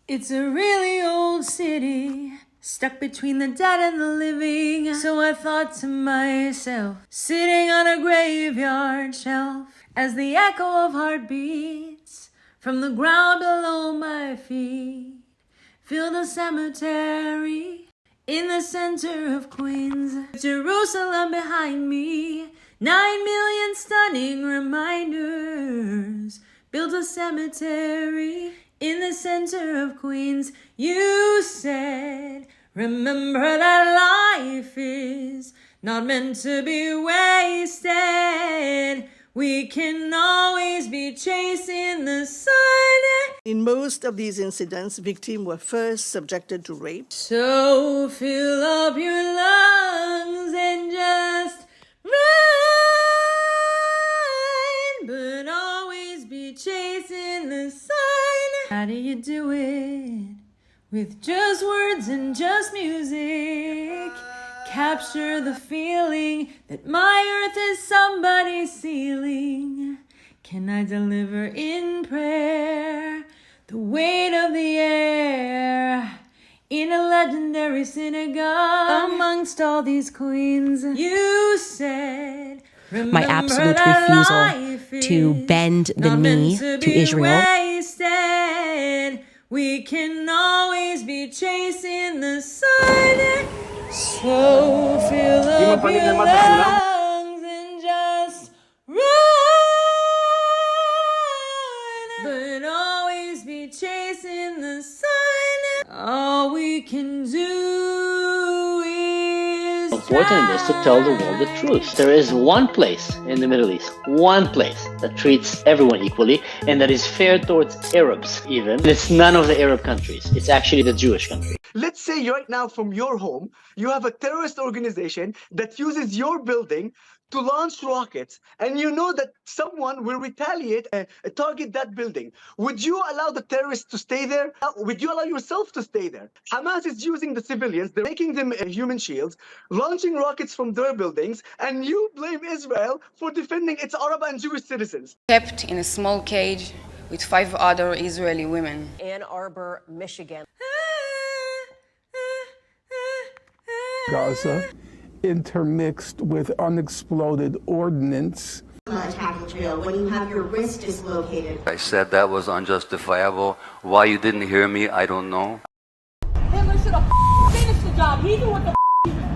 It's a really old city, stuck between the dead and the living. So I thought to myself, sitting on a graveyard shelf, as the echo of heartbeats from the ground below my feet fill the cemetery in the center of Queens. Jerusalem behind me, 9 million stunning reminders build a cemetery in the center of Queens. You said, remember that life is not meant to be wasted. We can always be chasing the sun. In most of these incidents, victims were first subjected to rape. So fill up your lungs and just run, but always be chasing the sun. How do you do it? With just words and just music. Capture the feeling that my earth is somebody's ceiling. Can I deliver in prayer the weight of the air in a legendary synagogue amongst all these queens? You said, my absolute refusal to bend the knee to Israel. Wasted. We can always be chasing the sun. So fill up your lungs and just run, but always be chasing the sun. All we can do is important is to tell the world the truth. There is one place in the Middle East, one place that treats everyone equally, and that is fair towards Arabs even. And it's none of the Arab countries. It's actually the Jewish country. Let's say right now from your home, you have a terrorist organization that uses your building to launch rockets, and you know that someone will retaliate and target that building. Would you allow the terrorists to stay there? Would you allow yourself to stay there? Hamas is using the civilians, they're making them human shields, launching rockets from their buildings, and you blame Israel for defending its Arab and Jewish citizens. Kept in a small cage with 5 other Israeli women. Ann Arbor, Michigan. Gaza, intermixed with unexploded ordnance. Attack Israel when you have your wrist dislocated. I said that was unjustifiable. Why you didn't hear me, I don't know. Hitler should have finished the job. He knew what the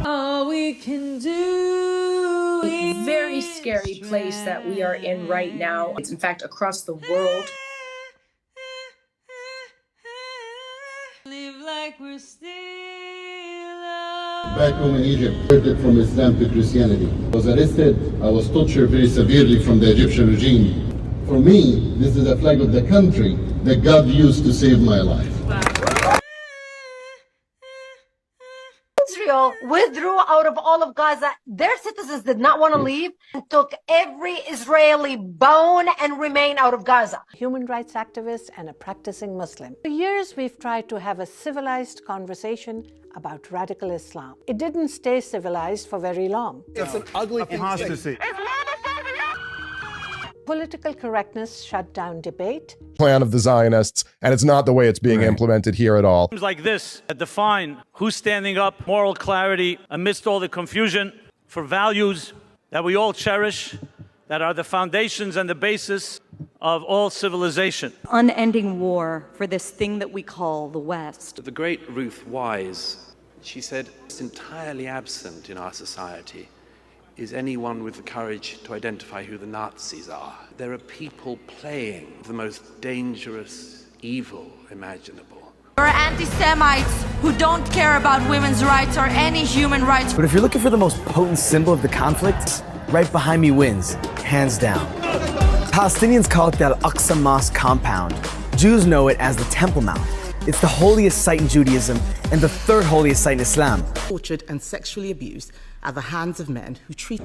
all we can do. It's a very scary place that we are in right now. It's in fact across the world. Live like we're still back home in Egypt, converted from Islam to Christianity. I was arrested. I was tortured very severely from the Egyptian regime. For me, this is a flag of the country that God used to save my life. Israel withdrew out of all of Gaza. Their citizens did not want to leave and took every Israeli bone and remain out of Gaza. Human rights activist and a practicing Muslim. For years, we've tried to have a civilized conversation about radical Islam. It didn't stay civilized for very long. It's an ugly apostasy. Political correctness shut down debate. Plan of the Zionists, and it's not the way it's being implemented here at all. Like this that define who's standing up, moral clarity amidst all the confusion for values that we all cherish, that are the foundations and the basis of all civilization. Unending war for this thing that we call the West. The great Ruth Wise, she said, it's entirely absent in our society is anyone with the courage to identify who the Nazis are. There are people playing the most dangerous evil imaginable. There are anti-Semites who don't care about women's rights or any human rights. But if you're looking for the most potent symbol of the conflict, right behind me wins, hands down. Palestinians call it the Al-Aqsa Mosque compound. Jews know it as the Temple Mount. It's the holiest site in Judaism and the third holiest site in Islam. Tortured and sexually abused at the hands of men who treat